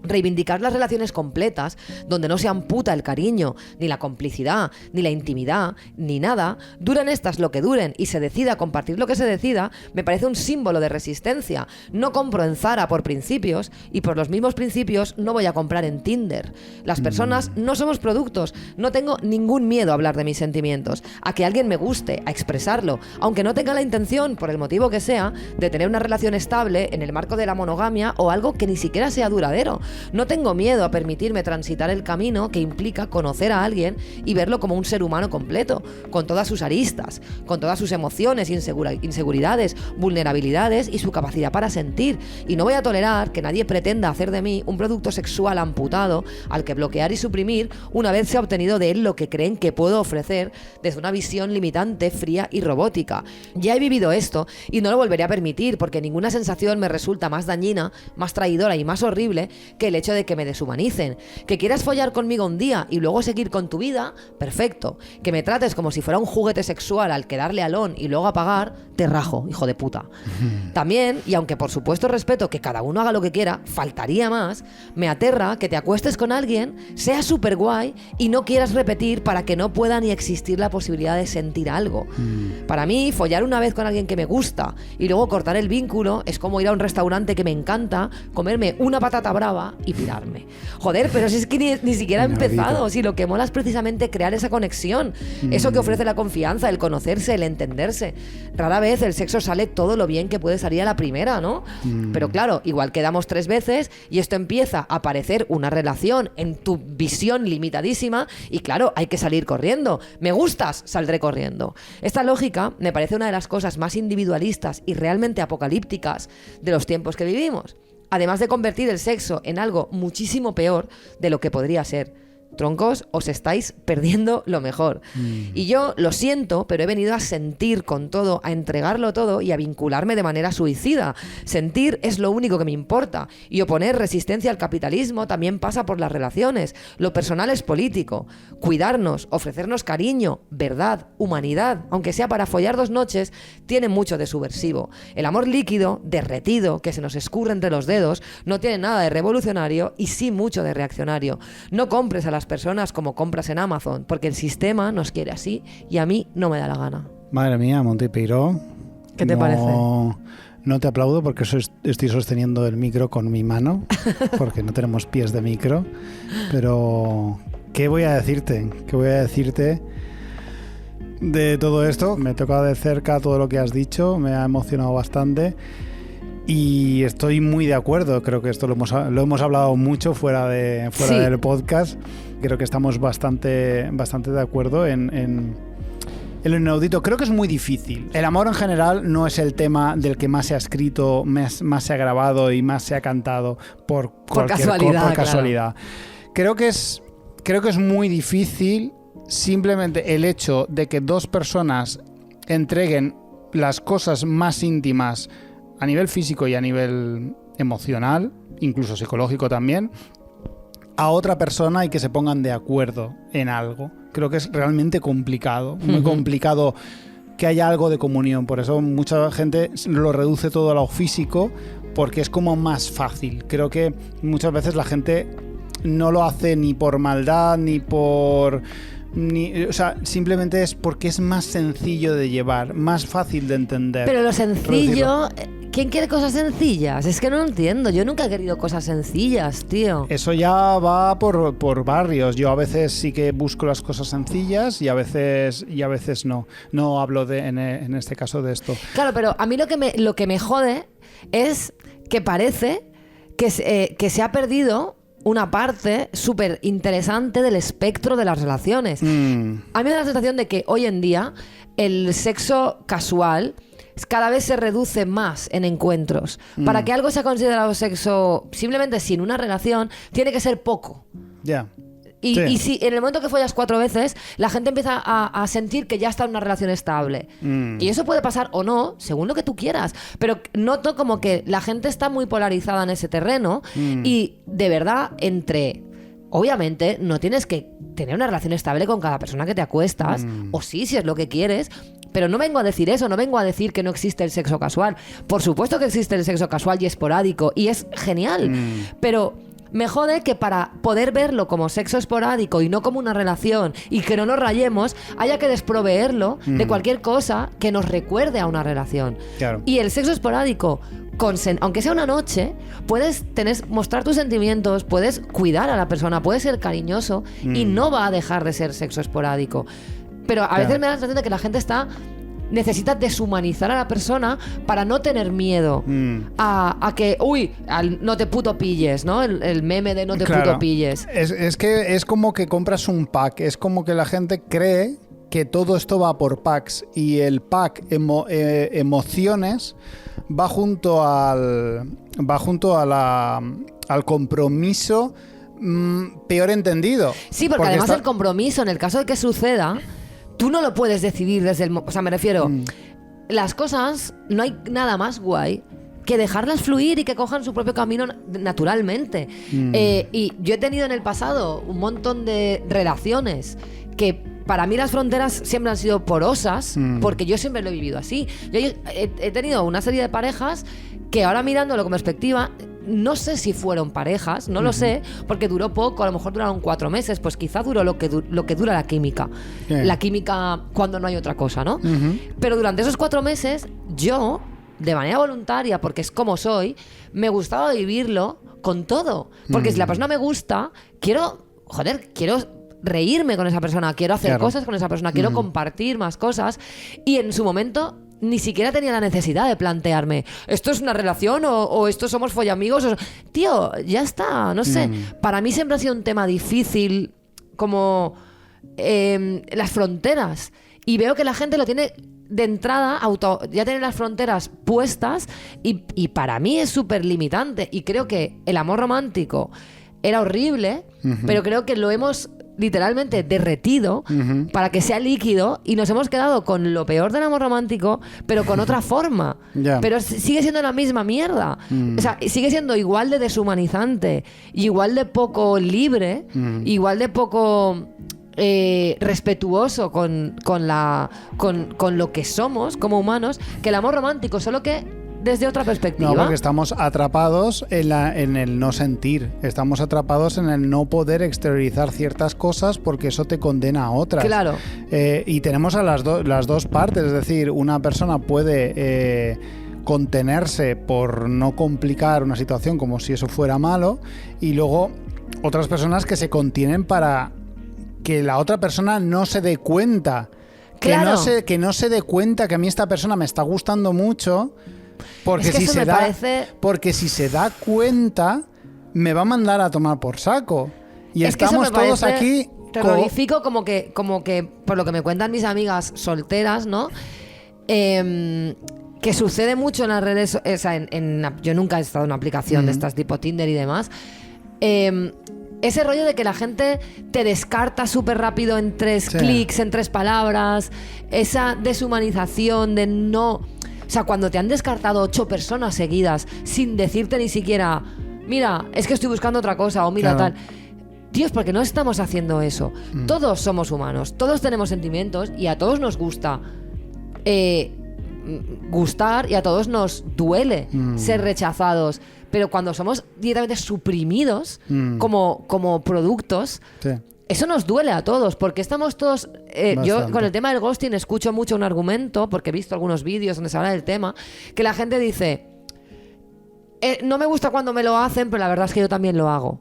Reivindicar las relaciones completas, donde no se amputa el cariño, ni la complicidad, ni la intimidad, ni nada, duren estas lo que duren y se decida compartir lo que se decida, me parece un símbolo de resistencia. No compro en Zara por principios y por los mismos principios no voy a comprar en Tinder. Las personas no somos productos, no tengo ningún miedo a hablar de mis sentimientos, a que alguien me guste, a expresarlo, aunque no tenga la intención, por el motivo que sea, de tener una relación estable en el marco de la monogamia o algo que ni siquiera sea duradero. No tengo miedo a permitirme transitar el camino que implica conocer a alguien y verlo como un ser humano completo, con todas sus aristas, con todas sus emociones, inseguridades, vulnerabilidades y su capacidad para sentir. Y no voy a tolerar que nadie pretenda hacer de mí un producto sexual amputado al que bloquear y suprimir una vez se ha obtenido de él lo que creen que puedo ofrecer desde una visión limitante, fría y robótica. Ya he vivido esto y no lo volveré a permitir, porque ninguna sensación me resulta más dañina, más traidora y más horrible que el hecho de que me deshumanicen. Que quieras follar conmigo un día y luego seguir con tu vida, perfecto. Que me trates como si fuera un juguete sexual al que darle alón y luego apagar, te rajo, hijo de puta. También, y aunque por supuesto respeto que cada uno haga lo que quiera, faltaría más, me aterra que te acuestes con alguien, sea súper guay y no quieras repetir para que no pueda ni existir la posibilidad de sentir algo. Para mí, follar una vez con alguien que me gusta y luego cortar el vínculo es como ir a un restaurante que me encanta, comerme una patata brava y pirarme. Joder, pero si es que ni siquiera he empezado. Si lo que mola es precisamente crear esa conexión, eso que ofrece la confianza, el conocerse, el entenderse. Rara vez el sexo sale todo lo bien que puede salir a la primera, ¿no? Pero claro, igual quedamos 3 veces y esto empieza a parecer una relación en tu visión limitadísima y claro, hay que salir corriendo. Me gustas, saldré corriendo. Esta lógica me parece una de las cosas más individualistas y realmente apocalípticas de los tiempos que vivimos. Además de convertir el sexo en algo muchísimo peor de lo que podría ser. Troncos, os estáis perdiendo lo mejor. Y yo lo siento, pero he venido a sentir con todo, a entregarlo todo y a vincularme de manera suicida. Sentir es lo único que me importa. Y oponer resistencia al capitalismo también pasa por las relaciones. Lo personal es político. Cuidarnos, ofrecernos cariño, verdad, humanidad, aunque sea para follar 2 noches, tiene mucho de subversivo. El amor líquido, derretido, que se nos escurre entre los dedos, no tiene nada de revolucionario y sí mucho de reaccionario. No compres a las personas como compras en Amazon, porque el sistema nos quiere así y a mí no me da la gana. Madre mía, Monty Peiró. ¿Qué te parece? No te aplaudo porque estoy sosteniendo el micro con mi mano, porque no tenemos pies de micro, pero ¿qué voy a decirte? ¿Qué voy a decirte de todo esto? Me toca de cerca todo lo que has dicho, me ha emocionado bastante. Y estoy muy de acuerdo, creo que esto lo hemos hablado mucho fuera del podcast. Creo que estamos bastante de acuerdo en lo inaudito. Creo que es muy difícil. El amor en general no es el tema del que más se ha escrito, más se ha grabado y más se ha cantado por casualidad. Claro. Creo que es muy difícil simplemente el hecho de que 2 personas entreguen las cosas más íntimas a nivel físico y a nivel emocional, incluso psicológico también, a otra persona y que se pongan de acuerdo en algo. Creo que es realmente complicado, muy complicado que haya algo de comunión. Por eso mucha gente lo reduce todo a lo físico, porque es como más fácil. Creo que muchas veces la gente no lo hace ni por maldad, o sea, simplemente es porque es más sencillo de llevar, más fácil de entender. Pero lo sencillo, ¿quién quiere cosas sencillas? Es que no lo entiendo. Yo nunca he querido cosas sencillas, tío. Eso ya va por barrios. Yo a veces sí que busco las cosas sencillas y a veces no. No hablo en este caso de esto. Claro, pero a mí lo que me jode es que parece que se ha perdido una parte súper interesante del espectro de las relaciones. A mí me da la sensación de que hoy en día el sexo casual cada vez se reduce más en encuentros. Para que algo sea considerado sexo simplemente sin una relación, tiene que ser poco. Ya. Y si en el momento que follas 4 veces, la gente empieza a sentir que ya está en una relación estable. Y eso puede pasar o no, según lo que tú quieras. Pero noto como que la gente está muy polarizada en ese terreno y de verdad entre obviamente no tienes que tener una relación estable con cada persona que te acuestas, o sí, si es lo que quieres. Pero no vengo a decir eso, no vengo a decir que no existe el sexo casual. Por supuesto que existe el sexo casual y esporádico, y es genial. Pero me jode que para poder verlo como sexo esporádico y no como una relación, y que no nos rayemos, haya que desproveerlo de cualquier cosa que nos recuerde a una relación. Claro. Y el sexo esporádico, aunque sea una noche, puedes mostrar tus sentimientos, puedes cuidar a la persona, puedes ser cariñoso y no va a dejar de ser sexo esporádico. Pero a veces me da la sensación de que la gente necesita deshumanizar a la persona para no tener miedo a que, no te puto pilles, ¿no? El meme de no te puto pilles. Es que es como que compras un pack, es como que la gente cree que todo esto va por packs, y el pack emociones va junto al compromiso peor entendido. Sí, porque además el compromiso, en el caso de que suceda, tú no lo puedes decidir desde el... O sea, me refiero, las cosas, no hay nada más guay que dejarlas fluir y que cojan su propio camino naturalmente. Y yo he tenido en el pasado un montón de relaciones que para mí las fronteras siempre han sido porosas, porque yo siempre lo he vivido así. Yo he tenido una serie de parejas que ahora mirándolo con perspectiva, no sé si fueron parejas, no lo sé, porque duró poco, a lo mejor duraron 4 meses, pues quizá duró lo que dura la química. La química cuando no hay otra cosa, ¿no? Pero durante esos 4 meses, yo, de manera voluntaria, porque es como soy, me gustaba vivirlo con todo. Porque si la persona me gusta, quiero reírme con esa persona, quiero hacer cosas con esa persona, quiero compartir más cosas. Y en su momento ni siquiera tenía la necesidad de plantearme, ¿esto es una relación o esto somos follamigos? Tío, ya está, no sé. Para mí siempre ha sido un tema difícil, como las fronteras. Y veo que la gente lo tiene de entrada, ya tiene las fronteras puestas, y para mí es súper limitante. Y creo que el amor romántico era horrible, pero creo que lo hemos literalmente derretido para que sea líquido, y nos hemos quedado con lo peor del amor romántico, pero con otra forma. Pero sigue siendo la misma mierda. O sea, sigue siendo igual de deshumanizante, igual de poco libre, igual de poco respetuoso con lo que somos como humanos, que el amor romántico, solo que desde otra perspectiva. No, porque estamos atrapados en el no sentir. Estamos atrapados en el no poder exteriorizar ciertas cosas, porque eso te condena a otras. Claro. Y tenemos a las dos partes. Es decir, una persona puede contenerse por no complicar una situación como si eso fuera malo, y luego otras personas que se contienen para que la otra persona no se dé cuenta. Claro. Que no se dé cuenta que a mí esta persona me está gustando mucho. Porque si se da cuenta, me va a mandar a tomar por saco. Y estamos todos aquí terrorífico, como que por lo que me cuentan mis amigas solteras, ¿no? Que sucede mucho en las redes. O sea, yo nunca he estado en una aplicación de estas tipo Tinder y demás. Ese rollo de que la gente te descarta súper rápido en 3 clics, en 3 palabras. Esa deshumanización de no... O sea, cuando te han descartado 8 personas seguidas sin decirte ni siquiera, mira, es que estoy buscando otra cosa, o mira, tal. Tío, es porque no estamos haciendo eso. Todos somos humanos, todos tenemos sentimientos, y a todos nos gusta gustar, y a todos nos duele ser rechazados. Pero cuando somos directamente suprimidos como productos... Eso nos duele a todos, porque estamos todos... yo con el tema del ghosting escucho mucho un argumento, porque he visto algunos vídeos donde se habla del tema, que la gente dice, no me gusta cuando me lo hacen, pero la verdad es que yo también lo hago.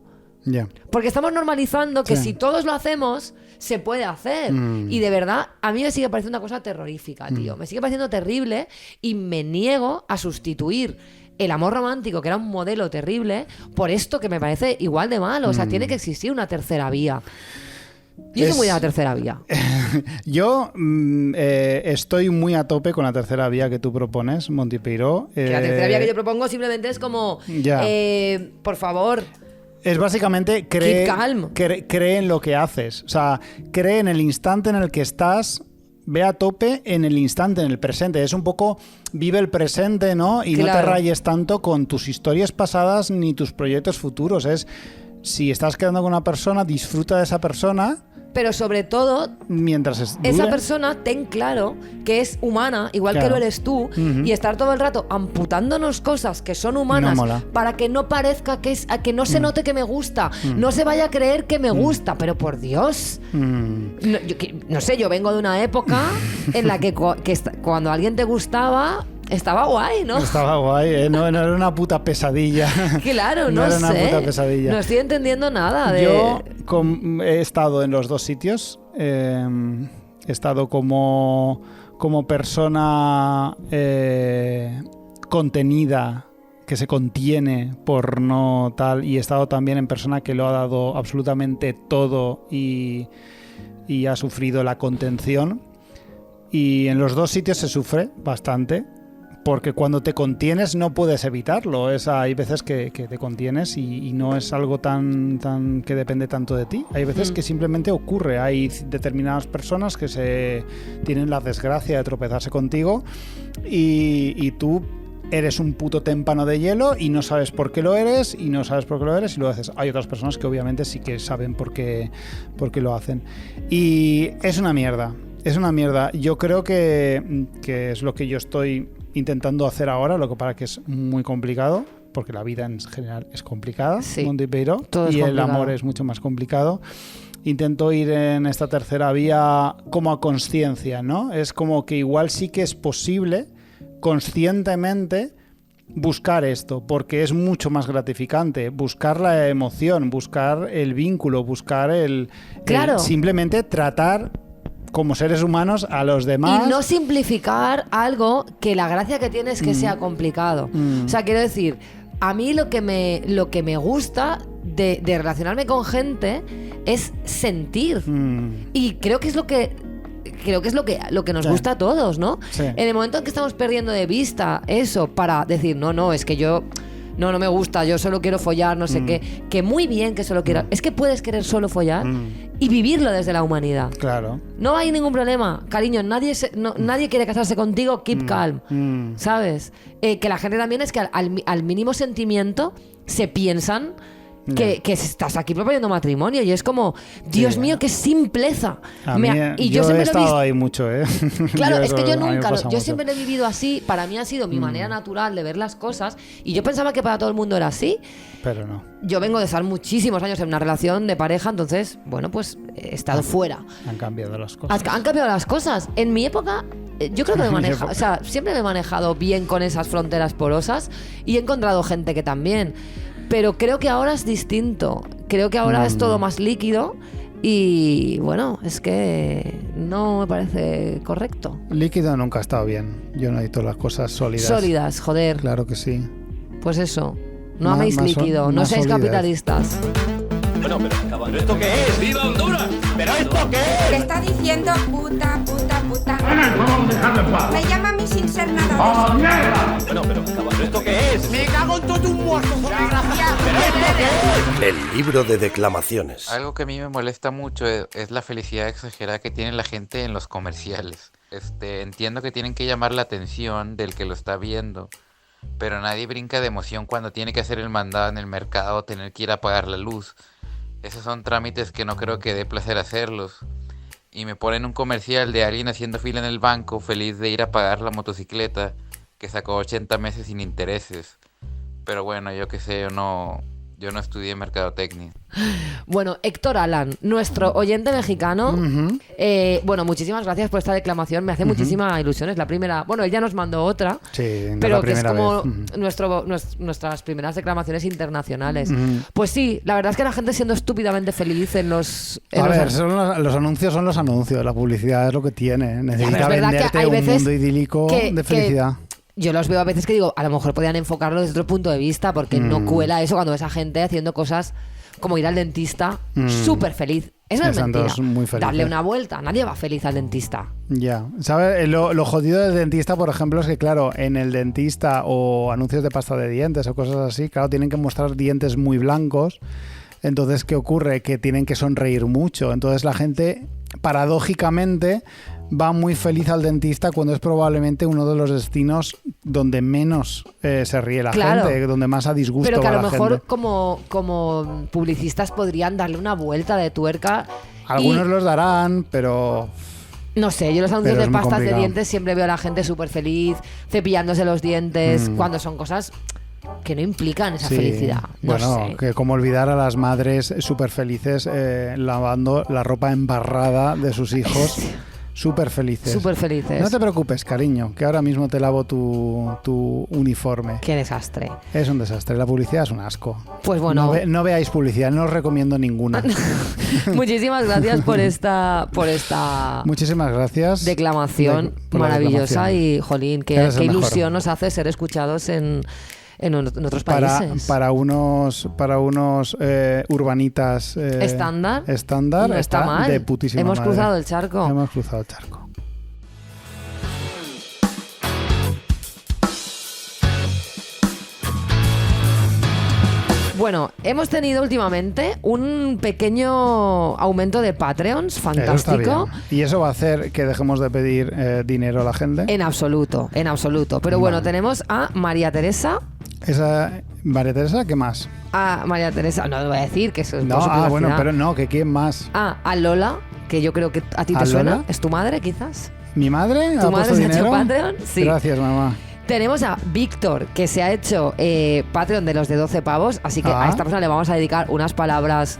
Porque estamos normalizando que si todos lo hacemos, se puede hacer. Y de verdad, a mí me sigue pareciendo una cosa terrorífica, tío. Me sigue pareciendo terrible, y me niego a sustituir el amor romántico, que era un modelo terrible, por esto que me parece igual de malo. O sea, tiene que existir una tercera vía. Yo soy muy de la tercera vía. Yo estoy muy a tope con la tercera vía que tú propones, Monty Peiró. Que la tercera vía que yo propongo simplemente es como, por favor... Es básicamente cree en lo que haces. O sea, cree en el instante en el que estás... Ve a tope en el instante, en el presente. Es un poco vive el presente, ¿no? Y no te rayes tanto con tus historias pasadas ni tus proyectos futuros. Es si estás quedando con una persona, disfruta de esa persona. Pero sobre todo, mientras esa persona, ten claro que es humana, igual que lo eres tú, y estar todo el rato amputándonos cosas que son humanas para que no parezca que que no se note que me gusta, no se vaya a creer que me gusta, pero por Dios. No sé, yo vengo de una época en la que cuando alguien te gustaba, estaba guay, ¿no? Estaba guay, no era una puta pesadilla. Claro, no era sé. Una puta pesadilla. No estoy entendiendo nada de... Yo he estado en los dos sitios. He estado como persona contenida, que se contiene por no tal, y he estado también en persona que lo ha dado absolutamente todo y ha sufrido la contención. Y en los dos sitios se sufre bastante. Porque cuando te contienes no puedes evitarlo. Hay veces que te contienes y no es algo tan que depende tanto de ti. Hay veces que simplemente ocurre. Hay determinadas personas que tienen la desgracia de tropezarse contigo y tú eres un puto témpano de hielo y no sabes por qué lo eres y lo haces. Hay otras personas que obviamente sí que saben por qué lo hacen. Y es una mierda. Es una mierda. Yo creo que es lo que yo estoy intentando hacer ahora, lo que pasa que es muy complicado, porque la vida en general es complicada, Mundo y Peiro, y el amor es mucho más complicado. Intento ir en esta tercera vía como a conciencia, ¿no? Es como que igual sí que es posible conscientemente buscar esto, porque es mucho más gratificante, buscar la emoción, buscar el vínculo, buscar el simplemente tratar como seres humanos a los demás. Y no simplificar algo que la gracia que tiene es que sea complicado. O sea, quiero decir, a mí lo que me gusta de relacionarme con gente es sentir. Y creo que es lo que nos gusta a todos, ¿no? Sí. En el momento en que estamos perdiendo de vista eso para decir, no, es que yo... No me gusta, yo solo quiero follar, no sé qué. Que muy bien que solo quieras. Es que puedes querer solo follar y vivirlo desde la humanidad. Claro. No hay ningún problema. Cariño, nadie quiere casarse contigo, keep calm. ¿Sabes? Que la gente también es que al mínimo sentimiento se piensan que estás aquí proponiendo matrimonio y es como, Dios mío, qué simpleza. Yo he estado ahí mucho, ¿eh? Claro, es que yo siempre lo he vivido así. Para mí ha sido mi manera natural de ver las cosas y yo pensaba que para todo el mundo era así. Pero no. Yo vengo de estar muchísimos años en una relación de pareja, entonces, bueno, pues he estado fuera. Han cambiado las cosas. Han cambiado las cosas. En mi época, yo creo que siempre me he manejado bien con esas fronteras porosas y he encontrado gente que también. Pero creo que ahora es distinto. Creo que ahora es todo más líquido y, bueno, es que no me parece correcto. Líquido nunca ha estado bien. Yo necesito las cosas sólidas. Sólidas, joder. Claro que sí. Pues eso. No améis líquido, no seáis capitalistas. Bueno, ¿pero esto qué es? ¡Viva Honduras! ¿Pero esto qué es? ¿Qué está diciendo puta? No vamos a dejarlo en paz. Me llama a mí sin ser nada. ¡Oh, mierda! Bueno, ¿pero esto qué es? ¡Me cago en todo un muerto! ¿Pero esto qué es? El libro de declamaciones. Algo que a mí me molesta mucho es la felicidad exagerada que tiene la gente en los comerciales. Entiendo que tienen que llamar la atención del que lo está viendo, pero nadie brinca de emoción cuando tiene que hacer el mandado en el mercado o tener que ir a apagar la luz. Esos son trámites que no creo que dé placer hacerlos. Y me ponen un comercial de alguien haciendo fila en el banco, feliz de ir a pagar la motocicleta que sacó 80 meses sin intereses. Pero bueno, yo qué sé, yo no estudié mercadotecnia. Bueno, Héctor Alan, nuestro oyente mexicano, bueno, muchísimas gracias por esta declamación, me hace muchísima ilusión, es la primera, bueno, él ya nos mandó otra, pero que es como nuestras primeras declamaciones internacionales. Pues sí, la verdad es que la gente siendo estúpidamente feliz en los... los anuncios son los anuncios, la publicidad es lo que tiene, necesita venderte un mundo idílico de felicidad. Yo los veo a veces que digo, a lo mejor podrían enfocarlo desde otro punto de vista, porque no cuela eso cuando ves a gente haciendo cosas como ir al dentista súper feliz. Eso es mentira. Darle una vuelta. Nadie va feliz al dentista. Ya. ¿Sabes? Lo jodido del dentista, por ejemplo, es que, claro, en el dentista o anuncios de pasta de dientes o cosas así, claro, tienen que mostrar dientes muy blancos. Entonces, ¿qué ocurre? Que tienen que sonreír mucho. Entonces, la gente, paradójicamente, va muy feliz al dentista cuando es probablemente uno de los destinos donde menos se ríe la gente, donde más a disgusto pero que a va lo la mejor gente. como publicistas podrían darle una vuelta de tuerca. Algunos los darán, pero... No sé, yo los anuncios Pero de es muy pastas de complicado. dientes siempre veo a la gente súper feliz, cepillándose los dientes, cuando son cosas que no implican esa felicidad. No bueno, sé. que como olvidar a las madres súper felices lavando la ropa embarrada de sus hijos. Súper felices. Súper felices. No te preocupes, cariño, que ahora mismo te lavo tu uniforme. Qué desastre. Es un desastre, la publicidad es un asco. Pues bueno. No veáis publicidad, no os recomiendo ninguna. Muchísimas gracias por esta Muchísimas gracias. Declamación por la maravillosa declamación. y, jolín, qué Eres el mejor. ilusión nos hace ser escuchados en otros países. Para unos urbanitas estándar no está mal. De putísima Hemos madre. cruzado el charco. Hemos cruzado el charco. Bueno, hemos tenido últimamente un pequeño aumento de Patreons Eso está fantástico. bien. ¿Y eso va a hacer que dejemos de pedir dinero a la gente? En absoluto. Pero bueno, tenemos a María Teresa. María Teresa, ¿qué más? A María Teresa, no lo voy a decir, que eso es No, por su privacidad. bueno, pero no, que ¿quién más? A Lola, que yo creo que a ti ¿A te suena. Lola? ¿Es tu madre, quizás? ¿Mi madre? ¿Tu ¿Ha madre puesto se ha hecho dinero? Patreon? Sí. Gracias, mamá. Tenemos a Víctor, que se ha hecho Patreon de los de 12 pavos, así que a esta persona le vamos a dedicar unas palabras.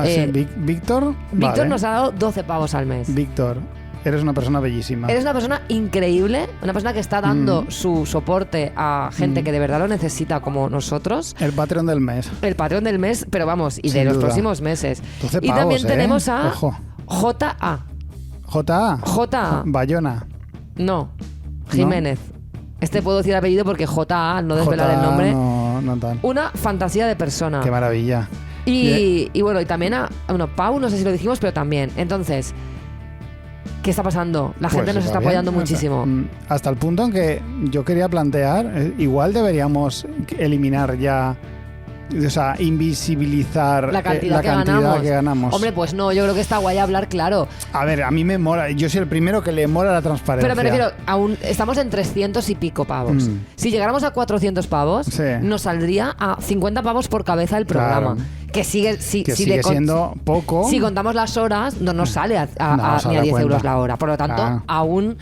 Sí, ¿Víctor? Víctor Vale. nos ha dado 12 pavos al mes. Víctor, eres una persona bellísima. Eres una persona increíble, una persona que está dando su soporte a gente que de verdad lo necesita como nosotros. El Patreon del mes. El Patreon del mes, pero vamos, y Sin de los duda. próximos meses. 12 Y pavos, también tenemos a Ojo. J.A. J.A. J.A. Bayona. No, Jiménez. Este puedo decir apellido porque J.A., no desvelar el nombre. No tan. Una fantasía de persona. Qué maravilla. Y bueno, y también Pau, no sé si lo dijimos, pero también. Entonces, ¿qué está pasando? La gente Pues nos está bien. apoyando muchísimo. Hasta el punto en que yo quería plantear, igual deberíamos eliminar ya, o sea, invisibilizar La cantidad, que ganamos. Hombre, pues no, yo creo que está guay hablar claro. A ver, a mí me mola, yo soy el primero que le mola la transparencia. Pero me refiero, aún estamos en 300 y pico pavos. Si llegáramos a 400 pavos, Sí. nos saldría a 50 pavos por cabeza el programa. Claro. Que sigue, sigue siendo poco. Si contamos las horas, no nos sale No ni a 10 cuenta. euros la hora. Por lo tanto, Claro. aún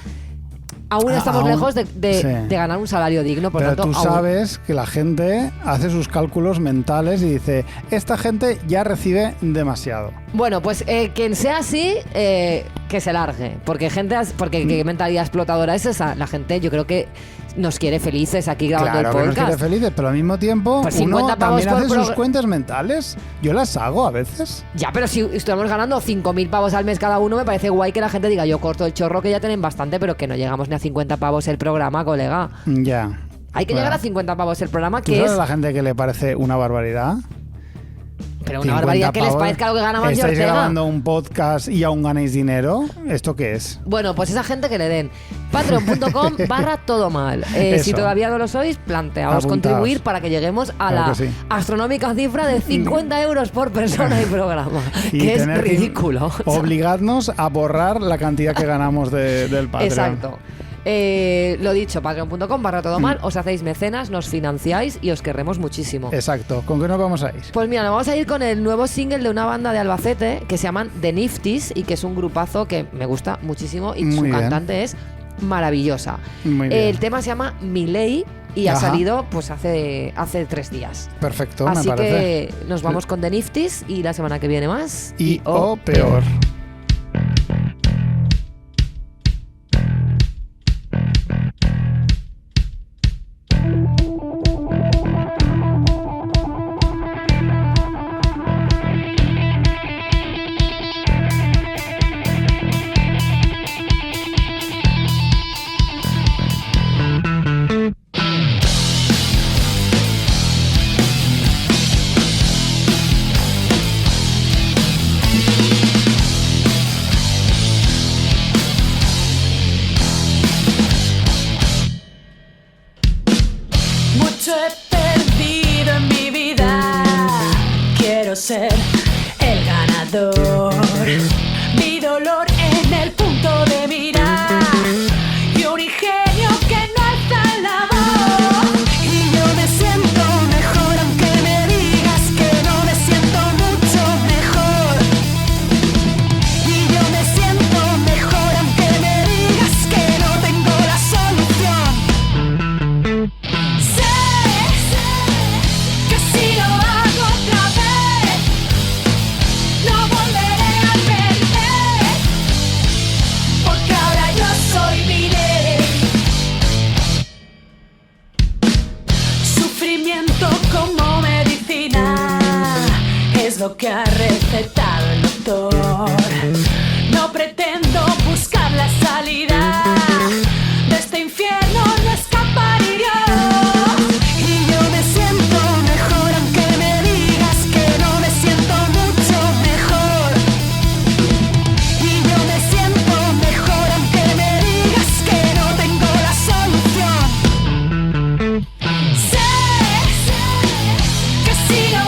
estamos aún, lejos de sí. ganar un salario digno. Por Pero tanto, tú sabes que la gente hace sus cálculos mentales y dice, esta gente ya recibe demasiado. Bueno, pues quien sea así, que se largue. Porque qué mentalidad explotadora es esa. La gente, yo creo que nos quiere felices aquí grabando Claro el que nos podcast. quiere felices, pero al mismo tiempo Pues uno 50 pavos también por hace sus cuentas mentales. Yo las hago a veces. Ya, pero si estamos ganando 5.000 pavos al mes cada uno, me parece guay que la gente diga, yo corto el chorro, que ya tienen bastante, pero que no llegamos ni a 50 pavos el programa, colega. Ya. Hay que Bueno. llegar a 50 pavos el programa, ¿Tú que sabes es... a la gente que le parece una barbaridad? Pero una barbaridad, que les pavos. parezca lo que gana Mancio ¿Estáis Ortega? grabando un podcast y aún ganáis dinero? ¿Esto qué es? Bueno, pues esa gente que le den patreon.com/todo mal. Eso. Si todavía no lo sois, planteaos Apuntaos. contribuir para que lleguemos a Claro la que sí. astronómica cifra de 50 euros por persona y programa. Y Que es tener que ridículo. obligadnos a borrar la cantidad que ganamos del Patreon. Exacto. Lo dicho, patreon.com/todo mal, os hacéis mecenas, nos financiáis y os querremos muchísimo. Exacto. ¿Con qué nos vamos a ir? Pues mira, nos vamos a ir con el nuevo single de una banda de Albacete que se llaman The Nifties y que es un grupazo que me gusta muchísimo y Muy su bien. cantante es maravillosa. Muy bien. El tema se llama Miley y ha Ajá. salido pues hace 3 días. Perfecto, Así me parece. que nos vamos con The Nifties y la semana que viene más. Y o peor. Mucho he perdido en mi vida. Quiero ser el ganador. Mi dolor en el punto de mirar. sufrimiento como medicina es lo que ha recetado el doctor. No pretendo buscar la salida de este infierno, no escaparé yo. Y yo me siento mejor aunque me digas que no me siento mucho mejor. Y yo me siento mejor aunque me digas que no tengo la solución. Sé que si no